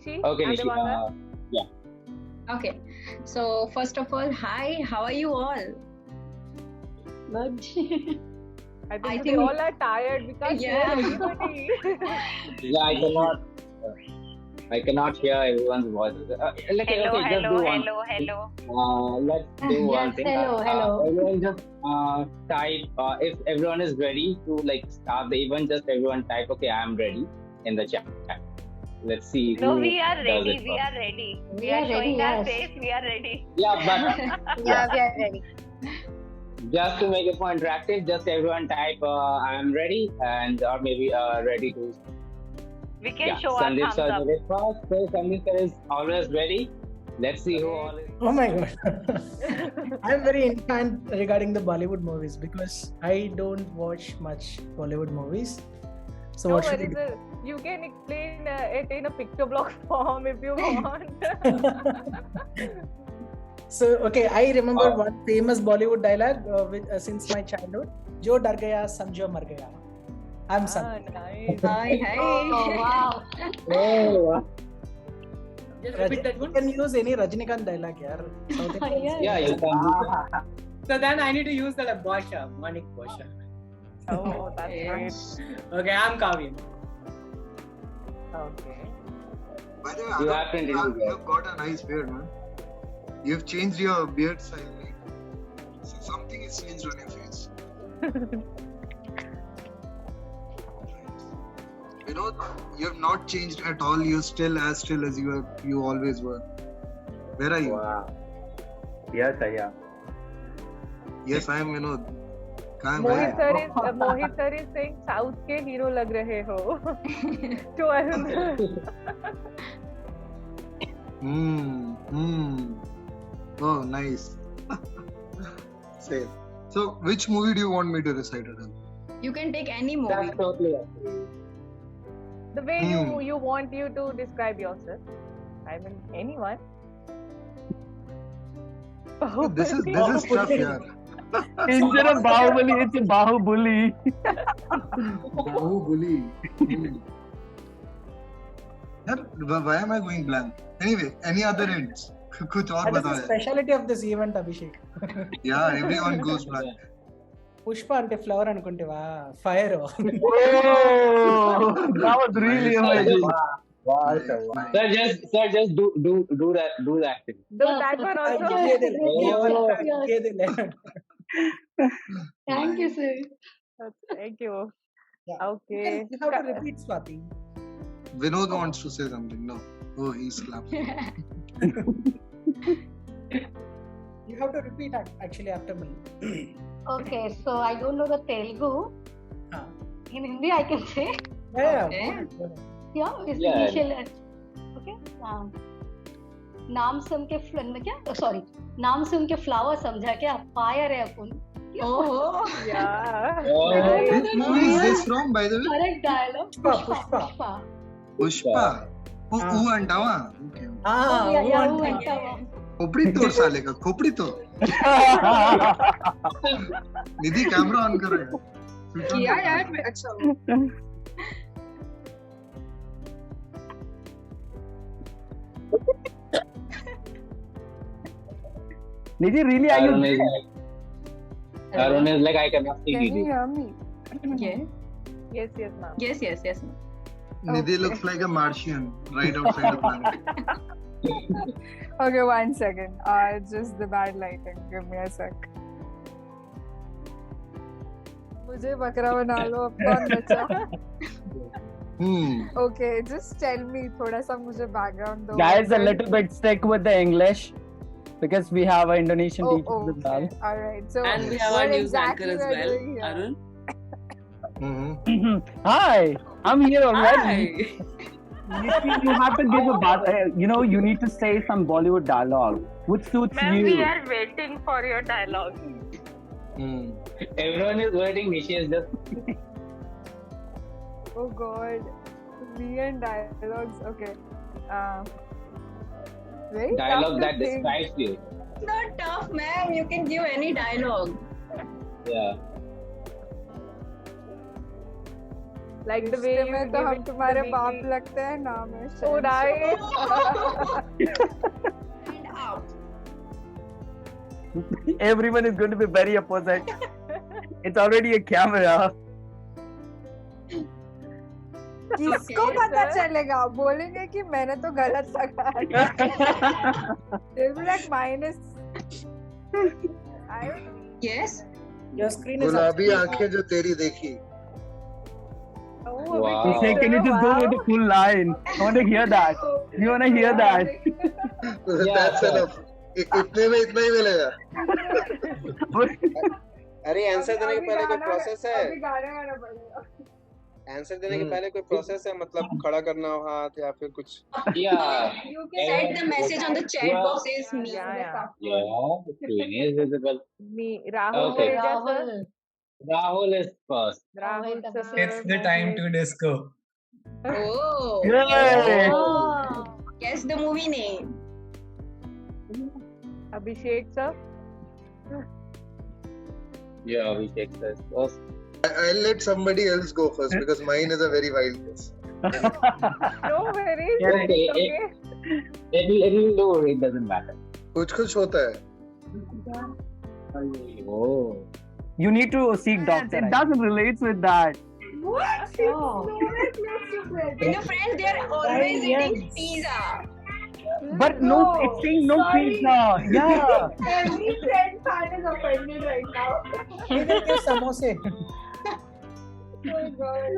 Nishi Okay, and Nishi. Devanga. Yeah. Okay. So first of all, hi. How are you all? Good. I I think we think- all are tired. We can't hear Yeah. anybody. Yeah, I cannot hear everyone's voices. Hello, okay, just do one. hello. Let's do one Yes, thing. hello. Everyone just type. If everyone is ready to like start the event, just everyone type. Okay, I am ready in the chat. Let's see. No, who we are does ready. it We first. are ready. We We are are showing ready, our yes. face. We are ready. Yeah, but Yeah, we are ready. just to make it more interactive, just everyone type. I am ready, and or maybe ready to. We can Yeah, show our Sandeep thumbs sir up. did it first. So Sandeep sir is always ready. Let's see who all is. Oh my god. I'm very inclined regarding the Bollywood movies because I don't watch much Bollywood movies. So No what should worries, we sir. You can explain it in a picture block form if you want. do? So okay, I remember one famous Bollywood dialogue since my childhood. Jo dar gaya, samjho mar gaya. I'm Sandeep. Nice. Hi, hi. Oh, wow. Oh, Just repeat that You one. can use any Rajnikant dialogue, yaar. South Indians. Yes. yeah, you can. do that. So then I need to use the Bhasha, Manik Bhasha. Oh, that's great. Okay, I'm Kavyan. Okay. By the way, You Anup, have to introduce you've got a nice beard, man. You've changed your beard style. Like, so something has changed on your face. You know, you have not changed at all. You're still as you always were. Where are you? Wow. Yes, I am. Yes, I am. You know, काम है. Mohit sir is saying South के hero लग रहे हो. To Arun. Oh, nice. Say. So, which movie do you want me to recite it in? You can take any movie. That's totally up. The way you want you to describe yourself. I mean, anyone. This is tough, yaar. Instead of Bahubali, it's Bahubuli. Bahubali. Yaar, why am I going blank? Anyway, any other hints? कुछ और That is बता the they. speciality of this event, Abhishek. Yeah, everyone goes blank. Pushpa అంటే flower అనుకుంటేవా fire Oh, that was really amazing. Sir, just do that thing. So that one also. Thank you, sir. Thank you. Yeah. Okay. You have to repeat, Swati. Vinod wants to say something. No. Oh, he's clapping. You have to repeat actually after me. Okay, so I don't know the Telugu. Ah. In Hindi, I can say. Yeah. Okay. Yeah, it's Yeah. initial. Okay. नाम से उनके क्या sorry नाम से उनके flower समझा क्या fire है अपन Oh. Yeah. Which movie is this from, by the way? Correct dialogue Pushpa. Pushpa. Who अंटावा? Okay. खोपड़ी तोड़ साले का खोपड़ी तोड़. निधि कैमरा ऑन करो यार. किया यार अच्छा. Nidhi, really, are Arun you? is like I cannot see Can you Didi. hear me? Yeah. Yes, ma'am. Yes. Nidhi looks like a Martian right outside the planet. Okay, 1 second. Just the bad lighting. Give me a sec. मुझे बकरा बना लो अब कौन बचा? Okay, just tell me थोड़ा सा मुझे background दो. Guys, a little bit stick with the English because we have an Indonesian Oh, teacher as well. okay. All right. So And we have our what news exactly anchor as we're well, doing here? Arun. Hi, I'm here already. Hi. You have to give you need to say some Bollywood dialogue, which suits Ma'am, you. we are waiting for your dialogue. Everyone is waiting. Nishi is just. Oh God. Me and dialogues. Okay. Very Dialogue tough that to think. describes you. It's not tough, ma'am. You can give any dialogue. Yeah. Like the way रिश्ते you में तो give हम it to तुम्हारे the बाप weekly- लगते हैं, नाम है Oh, Shahenshah. And out. Everyone is going to be very opposite. It's already a camera. किसको Okay, पता sir. चलेगा? बोलेंगे कि मैंने तो गलत लगाया। They'll be like minus. I don't know. Yes. Your screen is गुलाबी आंखें जो तेरी देखी. Oh, Wow. Okay, can you just go with the full line? I want to hear that. You want to hear that? That's enough. इतने में इतना ही मिलेगा. अरे आंसर देने के पहले कोई प्रोसेस है? अभी गाना गाना पड़ेगा। आंसर देने के पहले कोई प्रोसेस है, मतलब खड़ा करना हो हाथ या फिर कुछ? Yeah. You can send the message on the chat Yeah. box is me. Yeah. Yeah, the screen is visible. Me, Rahul. Okay. Teja, sir. Rahul. Rahul is first. Rahul, Mohit, sir. It's the time to disco. Oh. Yay! Oh. Guess the movie name. Abhishek, sir. Yeah, we take this first. I'll let somebody else go first because mine is a very wild guess. No worries. Okay, It's okay. It'll do. It doesn't matter. कुछ होता है. Oh. You need to seek doctor. It doesn't relate with that. What? Oh. In the friends, they are always eating pizza. But no, it's saying no pizza. Yeah. Every friend fan is offended right now. Even your samosa. Oh God.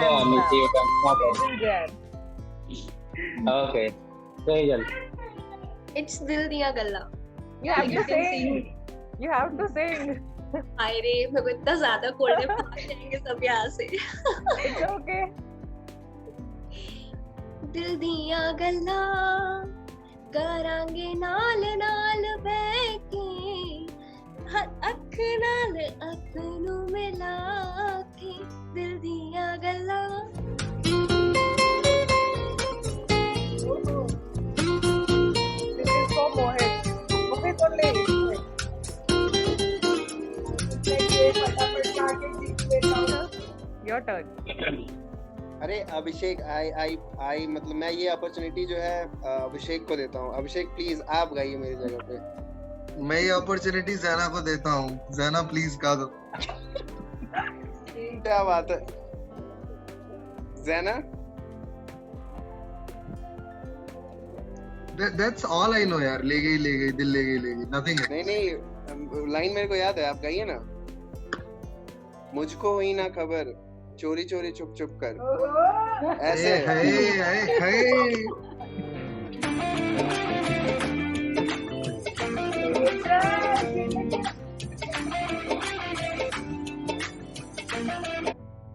Yeah, me see it. Little Jan. Okay. Sejal. It's Dil Diya Galla. You have You to can sing. sing. You have to sing. हाय रे, मेरे को इतना ज्यादा cold है, भाग जाएंगे सब यहाँ से। It's okay. दिल दिया गल्ला करांगे नाल नाल बैके अख नाल अख नू मिला के दिल दिया गल्ला This is for Mohit. Mohit only. Your turn. अरे अभिषेक, आई मतलब मैं ये अपॉर्चुनिटी जो है अभिषेक को देता हूँ. अभिषेक प्लीज आप गाइए मेरी जगह पे. मैं ये अपॉर्चुनिटी ज़ैना को देता हूँ. ज़ैना प्लीज गा दो. क्या बात है ज़ैना? That's all I know यार. ले गई दिल ले गई. Nothing else. नहीं, लाइन मेरे को याद है, आप गाइए ना. मुझको हुई ना खबर, चोरी चोरी चुप चुप कर. ऐसे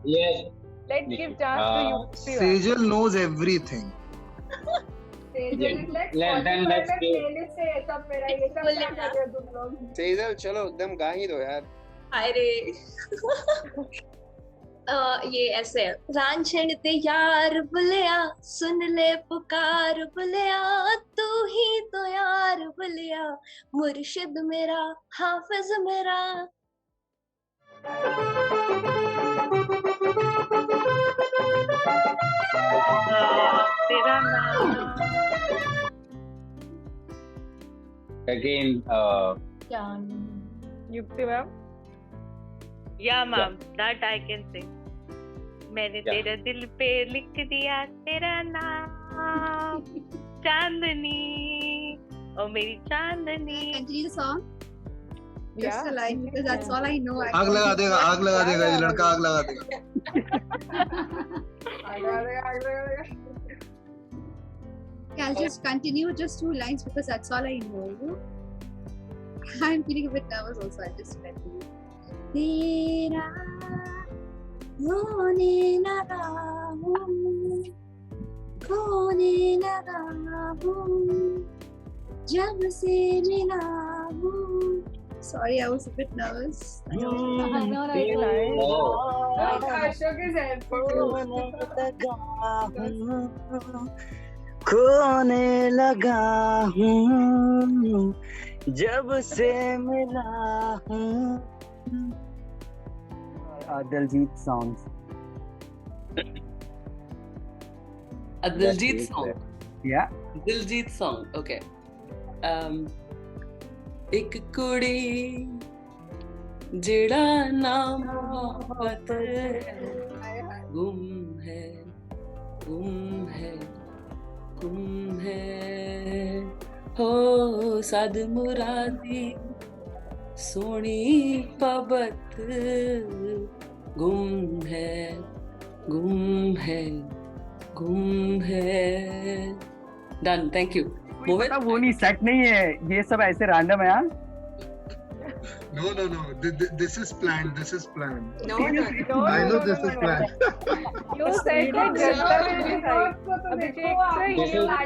Yes. Let's give chance to you. Sejal knows everything. Let's give. Sejal चलो एकदम गा ही दो यार. हाय रे ये ऐसे है रांझण ते यार बुलिया सुन ले पुकार बुलिया तू ही तो यार बुलिया मुर्शिद मेरा हाफिज मेरा तेरा नाम. Again, Yukti ma'am. Yeah, ma'am. That I can sing. मैंने Yeah. तेरा दिल पे लिख दिया तेरा नाम चांदनी ओ मेरी चांदनी. Continue the song. Yeah. Just a line because that's all I know. आग लगा देगा ये लड़का. आग लगा देगा. Okay, I'll just continue just 2 lines because that's all I know. I'm feeling a bit nervous also. I'll just continue. तेरा होने लगा हूँ, खोने लगा हूँ, जब से मिला हूँ, Sorry, I was a bit nervous. No, it's fine. Ashok is खोने लगा हूँ जब से मिला हूँ. Diljit songs. A Diljit song. Yeah. Diljit song. Okay. एक कुड़ी जेड़ा नाम मोहब्बत गुम है हो साद मुरादी सोनी पबत गुम है. Done. Thank you. Mohit, वो नहीं सेट नहीं है, ये सब ऐसे रैंडम है यार. No. This is planned. No. I know this is planned. You said that Janta will decide. Abhishek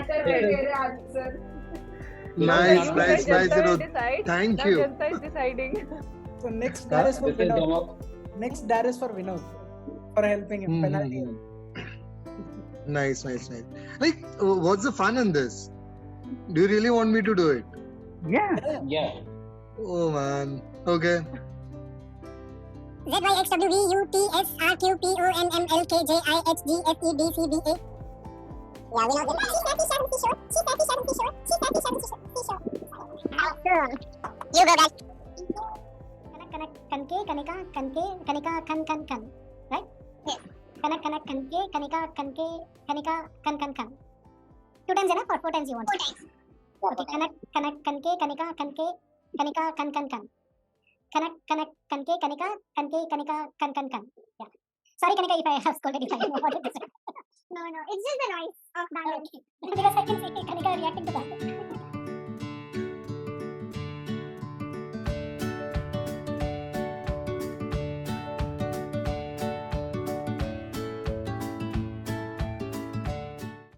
sir, you Nice. Janta will decide. Thank Now you. Janta is deciding. So next that is for Vinod. Next that is for Vinod for helping him. Penalty. Nice. Like, what's the fun in this? Do you really want me to do it? Yeah. Oh man. Okay. ZYXWVUTSRQPONMLKJIHGFEDCBA. Yeah, we know that. You go, guys. Kanke, kanika, kan. Right? Yes. Kanak, kanke, kanika, kan. 2 times enough or 4 times you want? 4 times. Okay, kanak, kanke, kanika, kan. Kanak, kanke, kanika, kan. Yeah. Sorry, Kanika, if I have scolded you. I don't know what it is. No, it's just the noise of balance. Because I can see Kanika reacting to that.